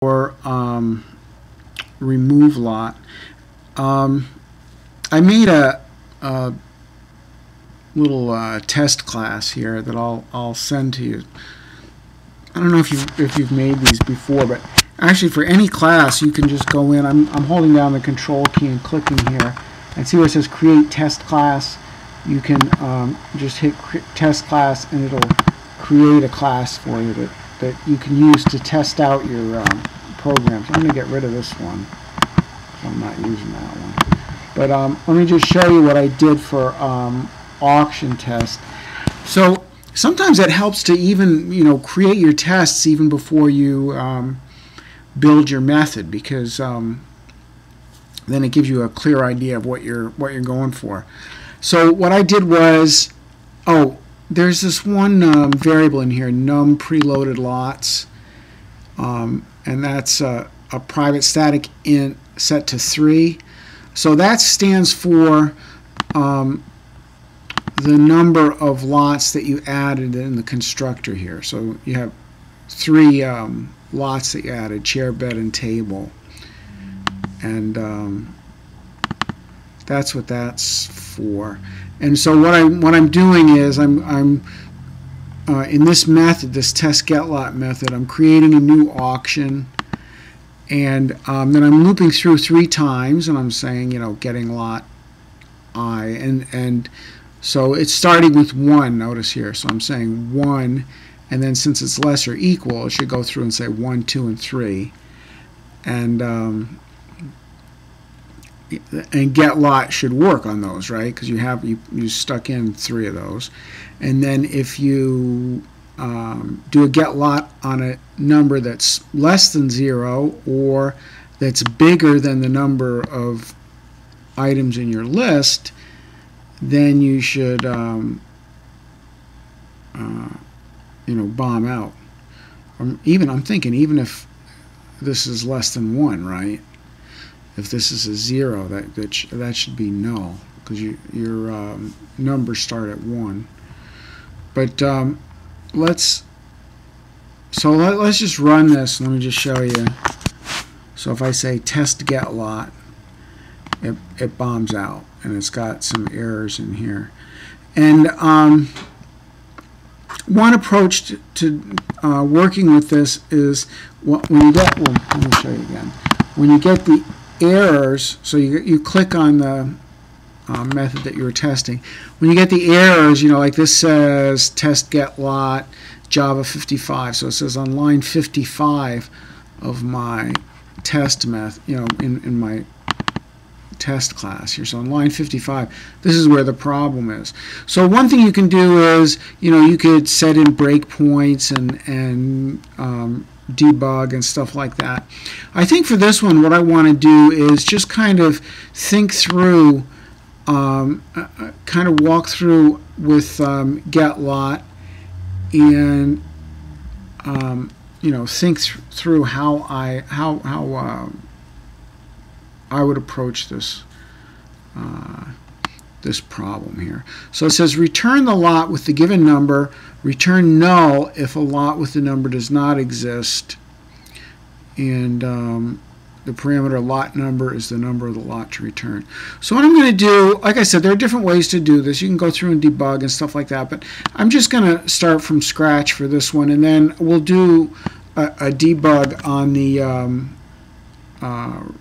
for remove lot. I made a little test class here that I'll send to you. I don't know if you've made these before, but actually for any class you can just go in. I'm holding down the control key and clicking here, and see where it says create test class. You can just hit test class and it'll create a class for you that you can use to test out your programs. I'm going to get rid of this one, so I'm not using that one. But let me just show you what I did for auction test. So sometimes it helps to even create your tests even before you build your method, because then it gives you a clear idea of what you're going for. So what I did was, there's this one variable in here, num preloaded lots, and that's a private static int set to 3. So that stands for the number of lots that you added in the constructor here. So you have 3 lots that you added: chair, bed, and table, and that's what that's for. And so what I'm doing is I'm in this method, this test get lot method, I'm creating a new auction, and then I'm looping through 3 times, and I'm saying getting lot I, and so it's starting with 1. Notice here, so I'm saying 1, and then since it's less or equal, it should go through and say 1, 2, and 3, and get lot should work on those, right? Because you stuck in 3 of those. And then if you do a get lot on a number that's less than 0 or that's bigger than the number of items in your list, then you should bomb out. I'm thinking even if this is less than 1, right? If this is a 0, that should be null, because your numbers start at 1. But let's just run this. Let me just show you. So if I say test get lot, it bombs out, and it's got some errors in here. And one approach to working with this is when you get, let me show you again. When you get the errors, so you click on the method that you're testing. When you get the errors, like this says test get lot Java 55, so it says on line 55 of my test method, in my test class here. So on line 55, this is where the problem is. So one thing you can do is, you could set in breakpoints and debug and stuff like that. I think for this one, what I want to do is just kind of think through, kind of walk through with get lot, and think through how I would approach this this problem here. So it says return the lot with the given number, return null if a lot with the number does not exist, and the parameter lot number is the number of the lot to return. So what I'm going to do, like I said, there are different ways to do this. You can go through and debug and stuff like that, but I'm just going to start from scratch for this one, and then we'll do a debug on the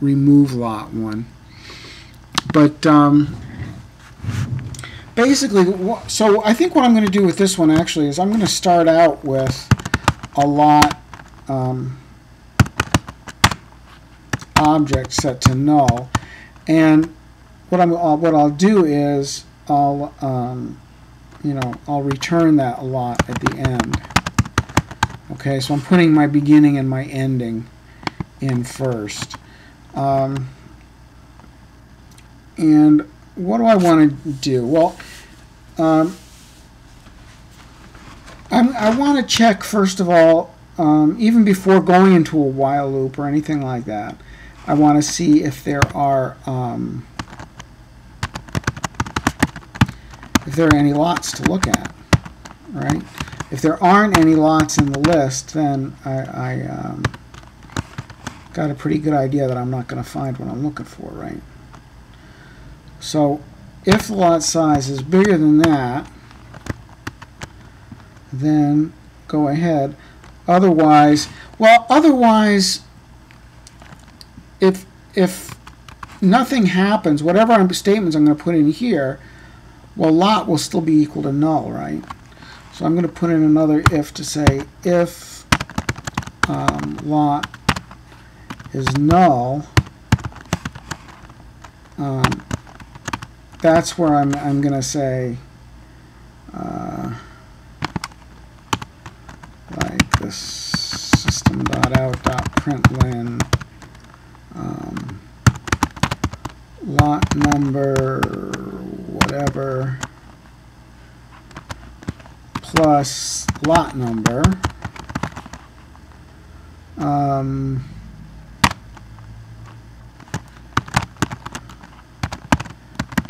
remove lot one. But basically, so I think what I'm going to do with this one actually is I'm going to start out with a lot object set to null, and what I'll do is I'll return that lot at the end. Okay, so I'm putting my beginning and my ending in first. And what do I want to do? Well, I want to check, first of all, even before going into a while loop or anything like that, I want to see if there are any lots to look at, right? If there aren't any lots in the list, then I got a pretty good idea that I'm not going to find what I'm looking for, right? So if the lot size is bigger than that, then go ahead. Otherwise, well, otherwise, if nothing happens, whatever statements I'm going to put in here, well, lot will still be equal to null, right? So I'm going to put in another if to say if lot is null, that's where I'm going to say like this system.out.println lot number whatever plus lot number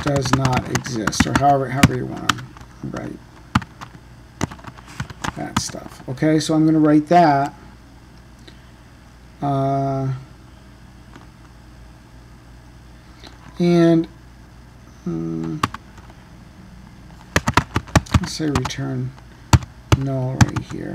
does not exist, or however you want to write that stuff. Okay, so I'm going to write that. And let's say return null right here.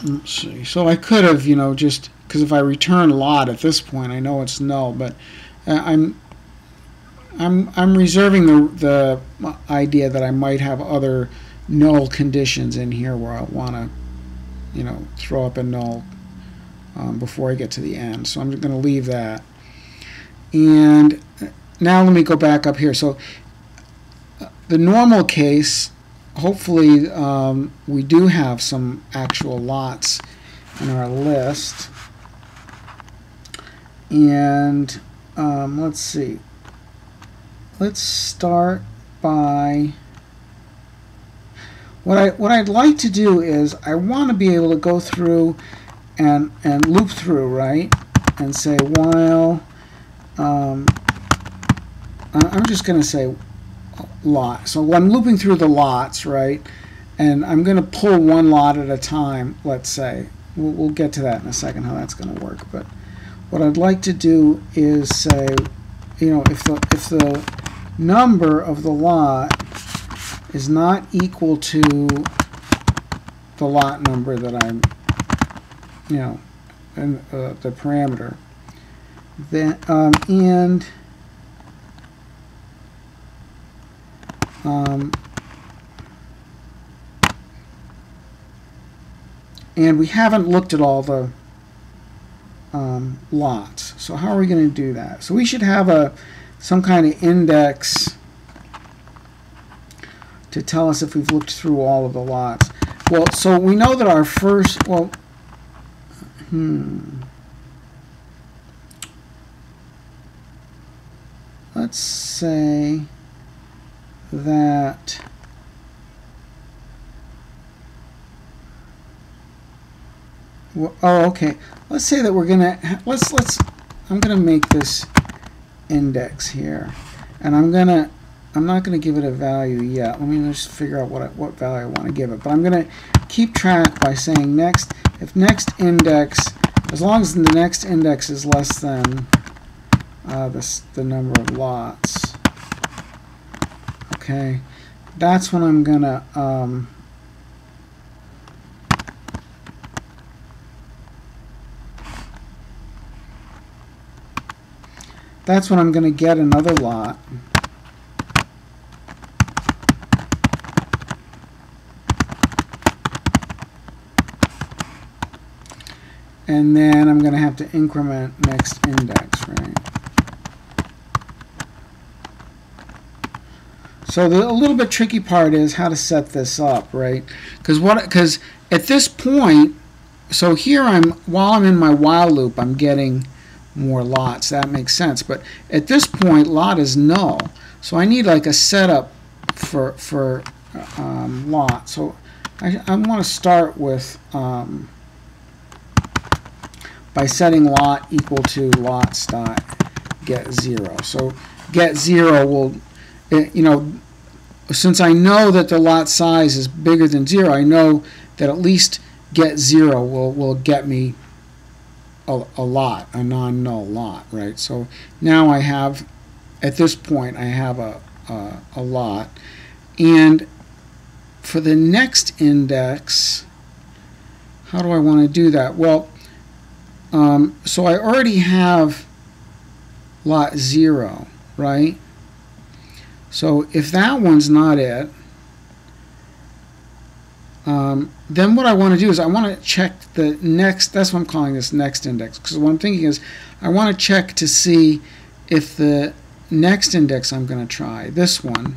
Let's see. So I could have, just because if I return lot at this point, I know it's null, but I'm reserving the idea that I might have other null conditions in here where I want to, throw up a null before I get to the end. So I'm going to leave that. And now let me go back up here. So the normal case, hopefully we do have some actual lots in our list. And let's see. Let's start by what I'd like to do is I want to be able to go through and loop through, right? And say while I'm just going to say lot. So I'm looping through the lots, right? And I'm going to pull one lot at a time, let's say. We'll get to that in a second, how that's going to work. But what I'd like to do is say, if the number of the lot is not equal to the lot number that I'm, and the parameter, then and we haven't looked at all the lots. So how are we going to do that? So we should have some kind of index to tell us if we've looked through all of the lots. Well, so we know that our first, let's say that okay. Let's say that we're gonna I'm gonna make this index here, and I'm not gonna give it a value yet. Let me just figure out what value I want to give it. But I'm gonna keep track by saying next. If next index, as long as the next index is less than the number of lots, okay, that's when I'm gonna get another lot. And then I'm going to have to increment next index, right? So a little bit tricky part is how to set this up, right? Because at this point, so here while I'm in my while loop, I'm getting more lots. That makes sense. But at this point, lot is null. So I need like a setup for lot. So I want to start with by setting lot equal to lots dot get 0. So get 0 will, since I know that the lot size is bigger than 0, I know that at least get 0 will get me a lot, a non-null lot, right? So now I have, at this point, I have a lot. And for the next index, how do I want to do that? Well, so I already have lot 0, right? So if that one's not it, then what I want to do is I want to check the next, that's what I'm calling this next index, because what I'm thinking is I want to check to see if the next index I'm going to try, this one,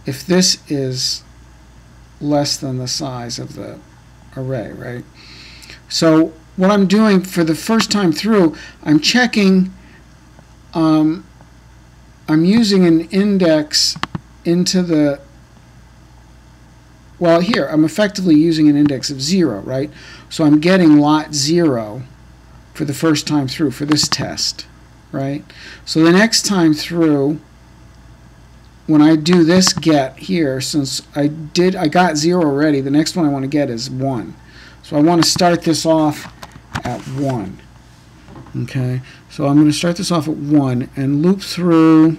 if this is less than the size of the array, right? So what I'm doing for the first time through, I'm checking, I'm using an index into the, well, here, I'm effectively using an index of 0, right? So I'm getting lot 0 for the first time through for this test, right? So the next time through, when I do this get here, since I got 0 already, the next one I want to get is 1. So I want to start this off at 1. Okay, so I'm going to start this off at 1 and loop through,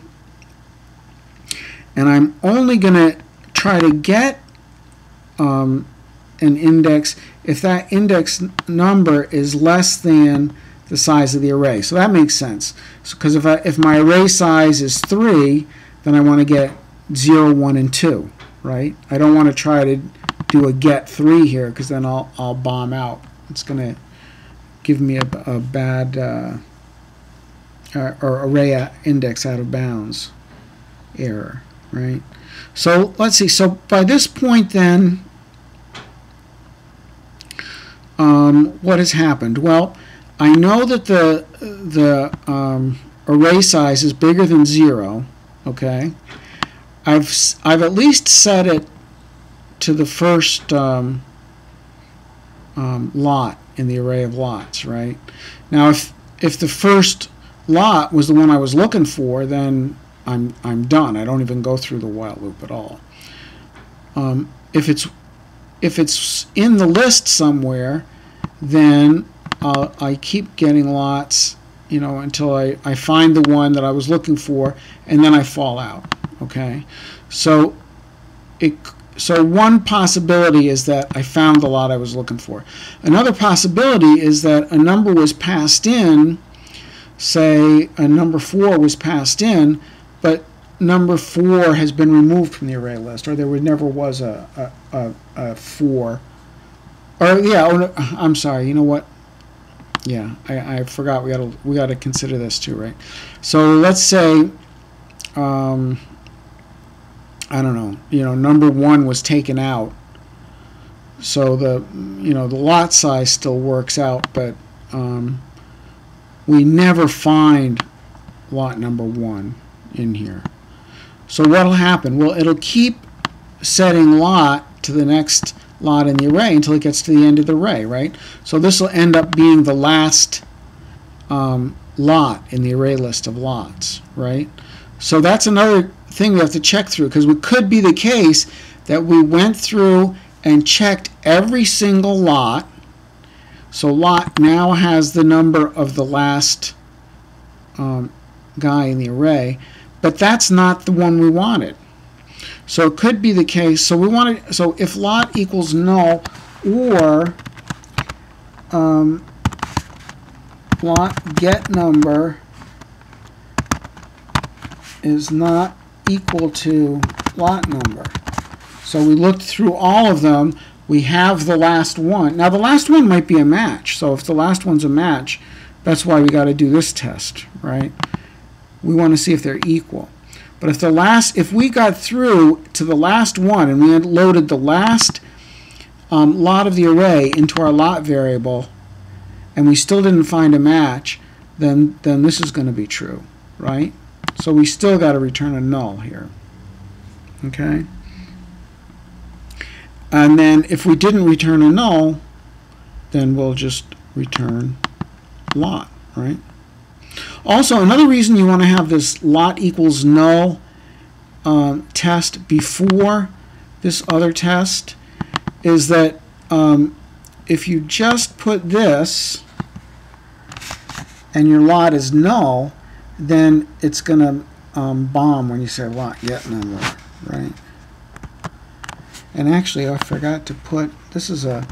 and I'm only going to try to get an index if that index number is less than the size of the array. So that makes sense. Because if my array size is 3, then I want to get 0, 1, and 2, right? I don't want to try to do a get 3 here, because then I'll bomb out. It's going to give me a bad or array index out of bounds error, right? So let's see. So by this point, then, what has happened? Well, I know that the array size is bigger than 0. Okay, I've at least set it to the first lot in the array of lots, right? Now, if the first lot was the one I was looking for, then I'm done. I don't even go through the while loop at all. If it's in the list somewhere, then I keep getting lots, until I find the one that I was looking for, and then I fall out. Okay, so one possibility is that I found the lot I was looking for. Another possibility is that a number was passed in, say a number 4 was passed in, but number 4 has been removed from the array list, or there never was a 4. Or yeah, I'm sorry. You know what? Yeah, I forgot. We got to consider this too, right? So let's say, I don't know. Number 1 was taken out, so the lot size still works out, but we never find lot number 1 in here. So what'll happen? Well, it'll keep setting lot to the next lot in the array until it gets to the end of the array, right? So this will end up being the last lot in the array list of lots, right? So that's another thing we have to check through, because it could be the case that we went through and checked every single lot. So lot now has the number of the last guy in the array, but that's not the one we wanted. So it could be the case. So we want to. So if lot equals null, or lot get number is not equal to lot number. So we looked through all of them. We have the last one. Now the last one might be a match. So if the last one's a match, that's why we got to do this test, right? We want to see if they're equal. But if we got through to the last one and we had loaded the last lot of the array into our lot variable, and we still didn't find a match, then this is going to be true, right? So we still got to return a null here. Okay? And then if we didn't return a null, then we'll just return lot, right? Also, another reason you want to have this lot equals null test before this other test is that if you just put this and your lot is null, then it's going to bomb when you say lot get number, right? And actually, I forgot to put, this is a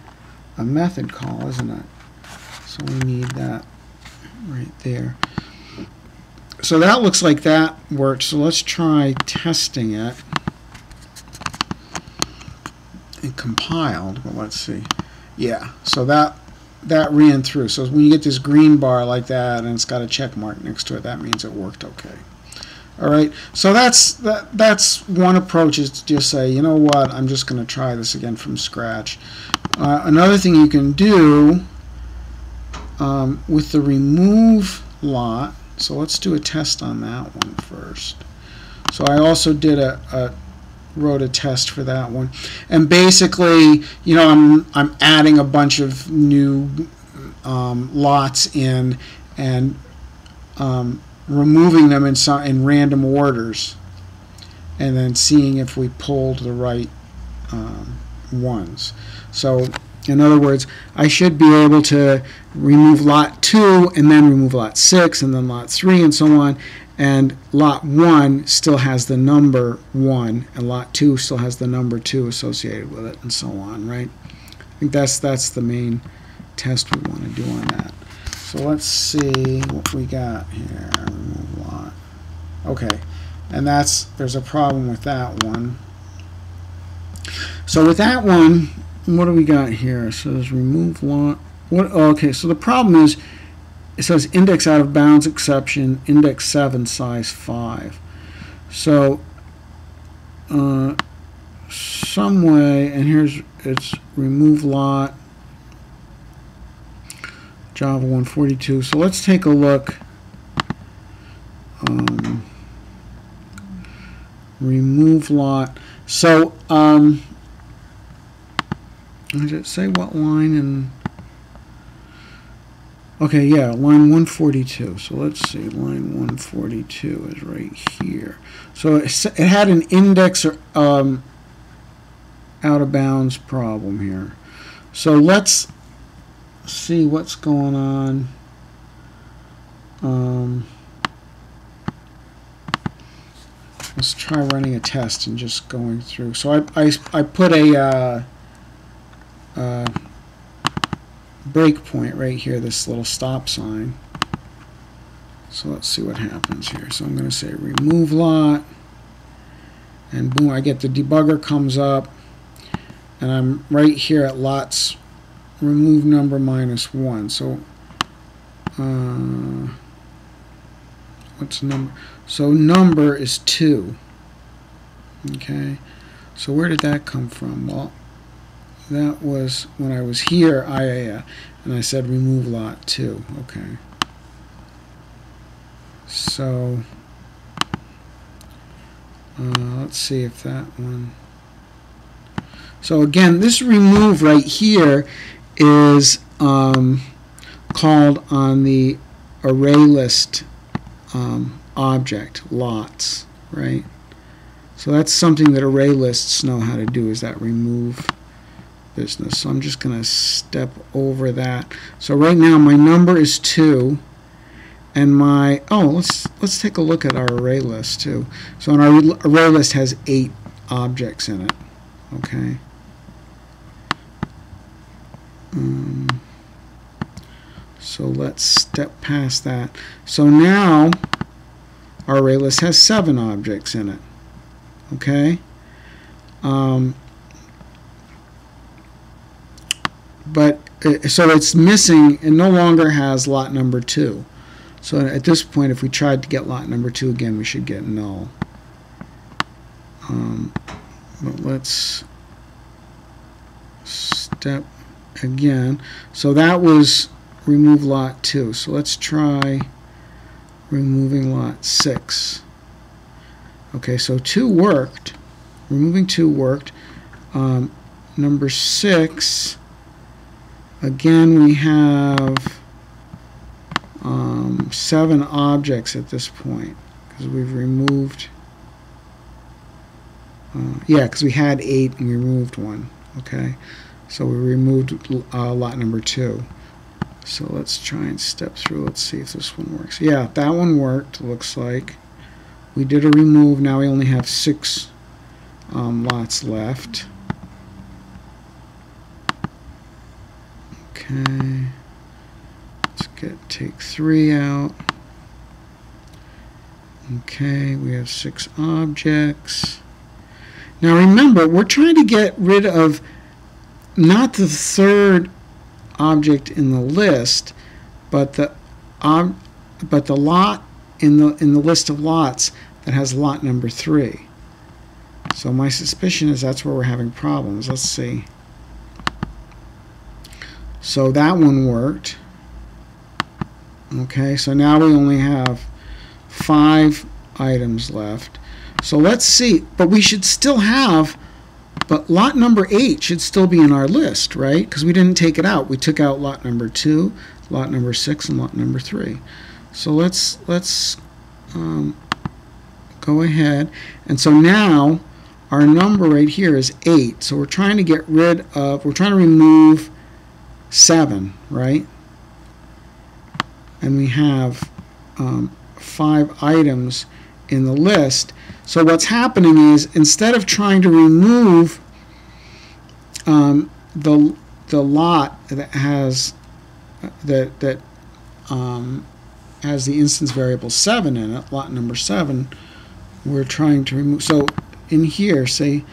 method call, isn't it? So we need that right there. So that looks like that works. So let's try testing it. And compiled, but let's see. Yeah, so that ran through. So when you get this green bar like that and it's got a check mark next to it, that means it worked okay. All right, so that's one approach, is to just say, you know what, I'm just going to try this again from scratch. Another thing you can do with the remove lot, so let's do a test on that one first. So I also did wrote a test for that one, and basically, you know, I'm adding a bunch of new lots in and removing them in random orders, and then seeing if we pulled the right ones. So in other words, I should be able to remove lot 2 and then remove lot 6 and then lot 3 and so on, and lot 1 still has the number 1 and lot 2 still has the number 2 associated with it, and so on, right? I think that's the main test we want to do on that. So let's see what we got here. Remove lot. Okay, and there's a problem with that one. So with that one, what do we got here? It says remove lot. Okay, so the problem is, it says index out of bounds exception, index 7, size 5. So some way, and it's remove lot, Java 142. So let's take a look. Remove lot. So does it say what line? And okay, yeah, line 142. So let's see, line 142 is right here. So it had an index or out of bounds problem here. So let's see what's going on. Let's try running a test and just going through. So I put a breakpoint right here, this little stop sign. So let's see what happens here. So I'm going to say remove lot, and boom, I get the debugger comes up, and I'm right here at lots remove number -1. So what's number? So number is 2. Okay, so where did that come from? Well, that was when I was here, and I said remove lot 2. Okay, so let's see if that one. So again, this remove right here is called on the array list object, lots, right? So that's something that array lists know how to do, is that remove business. So I'm just going to step over that. So right now my number is 2, and my, let's take a look at our array list too. So our array list has 8 objects in it. Okay. So let's step past that. So now our array list has 7 objects in it. Okay. But so it's missing, and no longer has lot number 2. So at this point, if we tried to get lot number 2 again, we should get null. But let's step again. So that was remove lot 2. So let's try removing lot 6. Okay, so 2 worked. Removing 2 worked. Number 6, again, we have 7 objects at this point, because we've removed, yeah, because we had 8 and we removed 1. Okay, so we removed lot number 2. So let's try and step through. Let's see if this one works. Yeah, that one worked, looks like. We did a remove. Now we only have 6 lots left. Okay, let's take 3 out. Okay, we have 6 objects. Now remember, we're trying to get rid of not the 3rd object in the list, but the lot in the list of lots that has lot number 3. So my suspicion is that's where we're having problems. Let's see. So that one worked. Okay, so now we only have 5 items left. So let's see, but we should still have, but lot number 8 should still be in our list, right? Because we didn't take it out. We took out lot number 2, lot number 6, and lot number 3. So let's go ahead. And so now our number right here is 8. So we're trying to get rid of, we're trying to remove 7, right? And we have 5 items in the list. So what's happening is, instead of trying to remove the lot that has has the instance variable 7 in it, lot number 7, we're trying to remove. So in here, say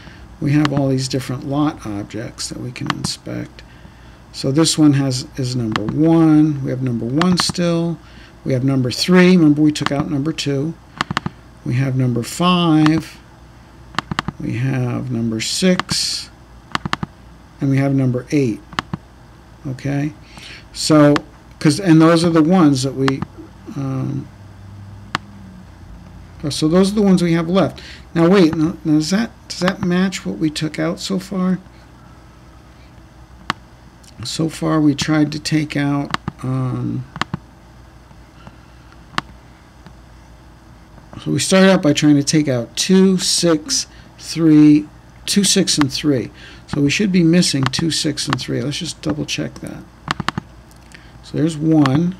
we have all these different lot objects that we can inspect. So this one is number 1. We have number 1 still. We have number 3. Remember, we took out number 2. We have number 5. We have number 6. And we have number 8. Okay? So, and those are the ones that we, so those are the ones we have left. Now wait, now does that match what we took out so far? So far we tried to take out, so we started out by trying to take out 2, 6, 3, 2, 6, and 3. So we should be missing 2, 6, and 3. Let's just double check that. So there's 1.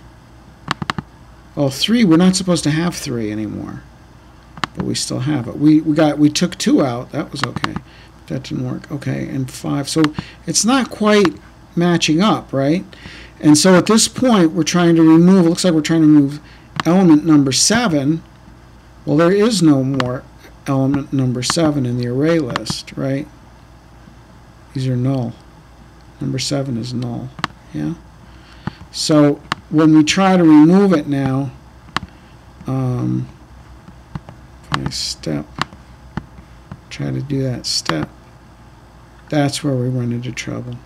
Oh, 3, we're not supposed to have 3 anymore. But we still have it. We took 2 out. That was okay. That didn't work. Okay, and 5. So it's not quite matching up, right? And so at this point we're trying to remove, it looks like we're trying to remove element number 7. Well, there is no more element number 7 in the array list, right? These are null. Number 7 is null. Yeah? So when we try to remove it now, if I try to do that step, that's where we run into trouble.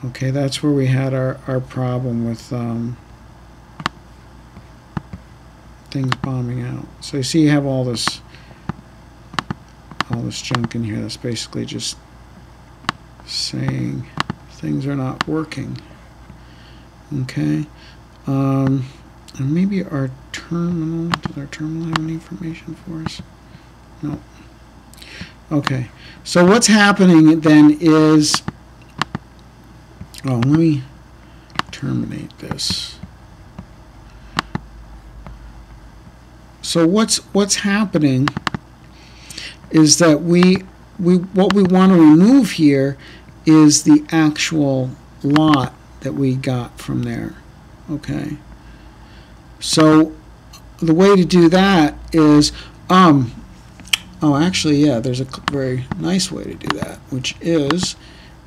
Okay, that's where we had our problem with things bombing out. So you see you have all this junk in here that's basically just saying things are not working. Okay, and maybe our terminal, does our terminal have any information for us? No. Okay, so what's happening then is, oh, let me terminate this. So what's happening is that what we want to remove here is the actual lot that we got from there. Okay. So the way to do that is, oh, actually, yeah, there's a very nice way to do that, which is,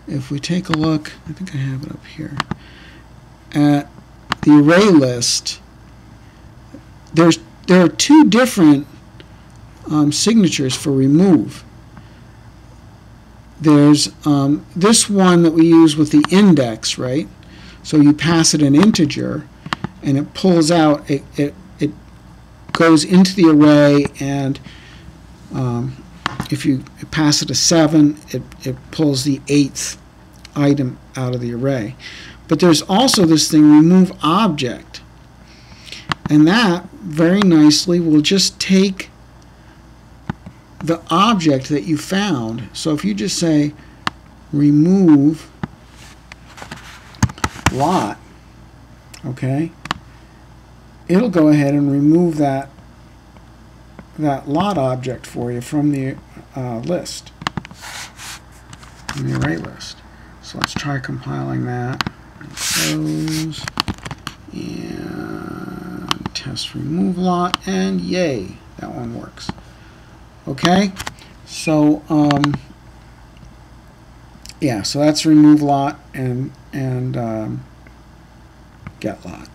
if we take a look, I think I have it up here, at the array list, there are 2 different signatures for remove. There's this one that we use with the index, right? So you pass it an integer, and it pulls out, it goes into the array, and if you pass it a 7, it pulls the 8th item out of the array. But there's also this thing, remove object. And that very nicely will just take the object that you found. So if you just say remove lot, okay, it'll go ahead and remove that lot object for you from the list, from the array list. So let's try compiling that. Close and test remove lot, and yay, that one works. Okay, so yeah, so that's remove lot and get lot.